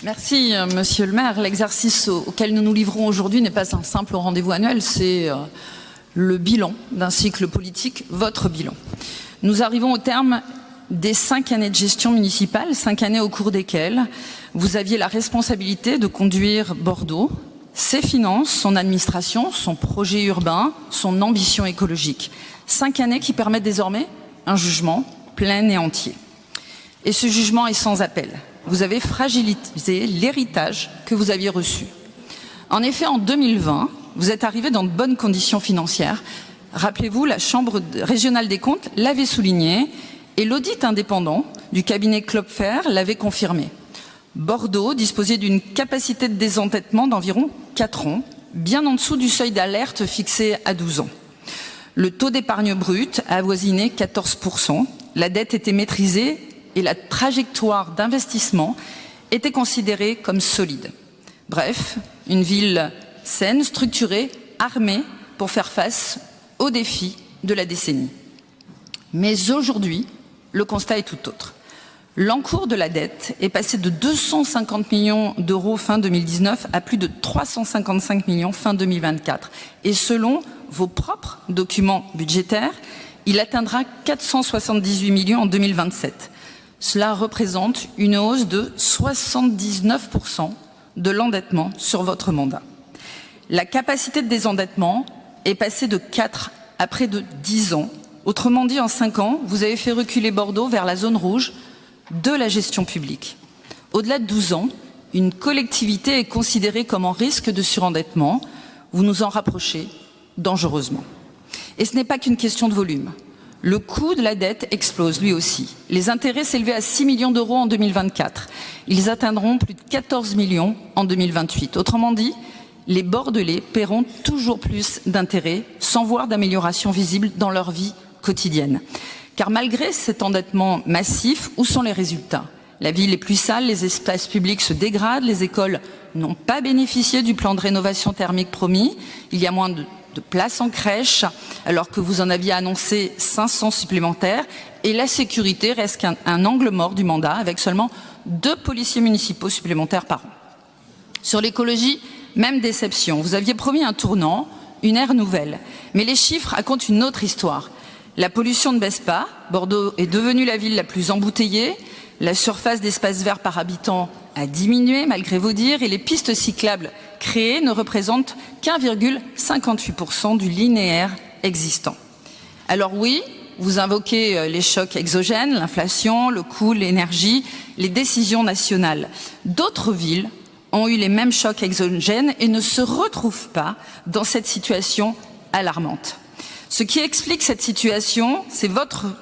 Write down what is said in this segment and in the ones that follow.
Merci, Monsieur le maire. L'exercice auquel nous nous livrons aujourd'hui n'est pas un simple rendez-vous annuel, c'est le bilan d'un cycle politique, votre bilan. Nous arrivons au terme des 5 années de gestion municipale, 5 années au cours desquelles vous aviez la responsabilité de conduire Bordeaux, ses finances, son administration, son projet urbain, son ambition écologique. 5 années qui permettent désormais un jugement plein et entier. Et ce jugement est sans appel. Vous avez fragilisé l'héritage que vous aviez reçu. En effet, en 2020, vous êtes arrivé dans de bonnes conditions financières. Rappelez-vous, la Chambre régionale des comptes l'avait souligné et l'audit indépendant du cabinet Klopfer l'avait confirmé. Bordeaux disposait d'une capacité de désendettement d'environ 4 ans, bien en dessous du seuil d'alerte fixé à 12 ans. Le taux d'épargne brute a avoisiné 14%, la dette était maîtrisée et la trajectoire d'investissement était considérée comme solide. Bref, une ville saine, structurée, armée pour faire face aux défis de la décennie. Mais aujourd'hui, le constat est tout autre. L'encours de la dette est passé de 250 millions d'euros fin 2019 à plus de 355 millions fin 2024. Et selon vos propres documents budgétaires, il atteindra 478 millions en 2027. Cela représente une hausse de 79% de l'endettement sur votre mandat. La capacité de désendettement est passée de 4 à près de 10 ans. Autrement dit, en 5 ans, vous avez fait reculer Bordeaux vers la zone rouge de la gestion publique. Au-delà de 12 ans, une collectivité est considérée comme en risque de surendettement. Vous nous en rapprochez dangereusement. Et ce n'est pas qu'une question de volume. Le coût de la dette explose lui aussi. Les intérêts s'élevaient à 6 millions d'euros en 2024. Ils atteindront plus de 14 millions en 2028. Autrement dit, les Bordelais paieront toujours plus d'intérêts sans voir d'amélioration visible dans leur vie quotidienne. Car malgré cet endettement massif, où sont les résultats? La ville est plus sale, les espaces publics se dégradent, les écoles n'ont pas bénéficié du plan de rénovation thermique promis, il y a moins de places en crèche, alors que vous en aviez annoncé 500 supplémentaires, et la sécurité reste un angle mort du mandat, avec seulement 2 policiers municipaux supplémentaires par an. Sur l'écologie, même déception. Vous aviez promis un tournant, une ère nouvelle, mais les chiffres racontent une autre histoire. La pollution ne baisse pas, Bordeaux est devenue la ville la plus embouteillée, la surface d'espace vert par habitant a diminué malgré vos dires et les pistes cyclables créées ne représentent qu'1,58% du linéaire existant. Alors oui, vous invoquez les chocs exogènes, l'inflation, le coût, l'énergie, les décisions nationales. D'autres villes ont eu les mêmes chocs exogènes et ne se retrouvent pas dans cette situation alarmante. Ce qui explique cette situation, c'est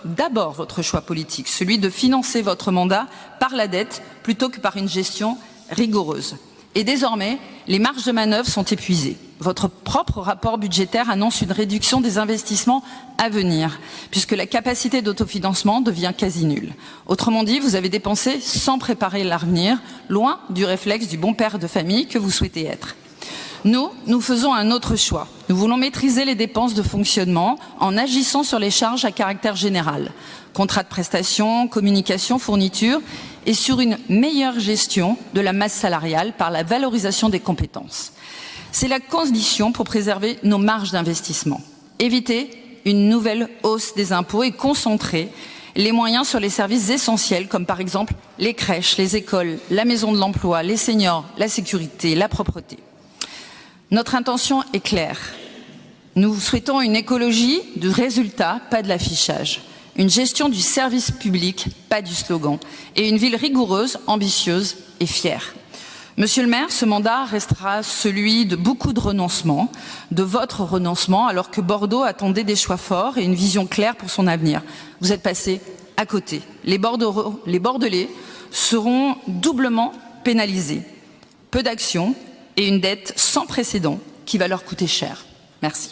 d'abord votre choix politique, celui de financer votre mandat par la dette plutôt que par une gestion rigoureuse. Et désormais, les marges de manœuvre sont épuisées. Votre propre rapport budgétaire annonce une réduction des investissements à venir, puisque la capacité d'autofinancement devient quasi nulle. Autrement dit, vous avez dépensé sans préparer l'avenir, loin du réflexe du bon père de famille que vous souhaitez être. Nous faisons un autre choix. Nous voulons maîtriser les dépenses de fonctionnement en agissant sur les charges à caractère général. Contrats de prestation, communication, fourniture et sur une meilleure gestion de la masse salariale par la valorisation des compétences. C'est la condition pour préserver nos marges d'investissement. Éviter une nouvelle hausse des impôts et concentrer les moyens sur les services essentiels comme par exemple les crèches, les écoles, la maison de l'emploi, les seniors, la sécurité, la propreté. Notre intention est claire. Nous souhaitons une écologie du résultat, pas de l'affichage. Une gestion du service public, pas du slogan. Et une ville rigoureuse, ambitieuse et fière. Monsieur le maire, ce mandat restera celui de beaucoup de renoncements, de votre renoncement, alors que Bordeaux attendait des choix forts et une vision claire pour son avenir. Vous êtes passé à côté. Les Bordelais seront doublement pénalisés. Peu d'action et une dette sans précédent qui va leur coûter cher. Merci.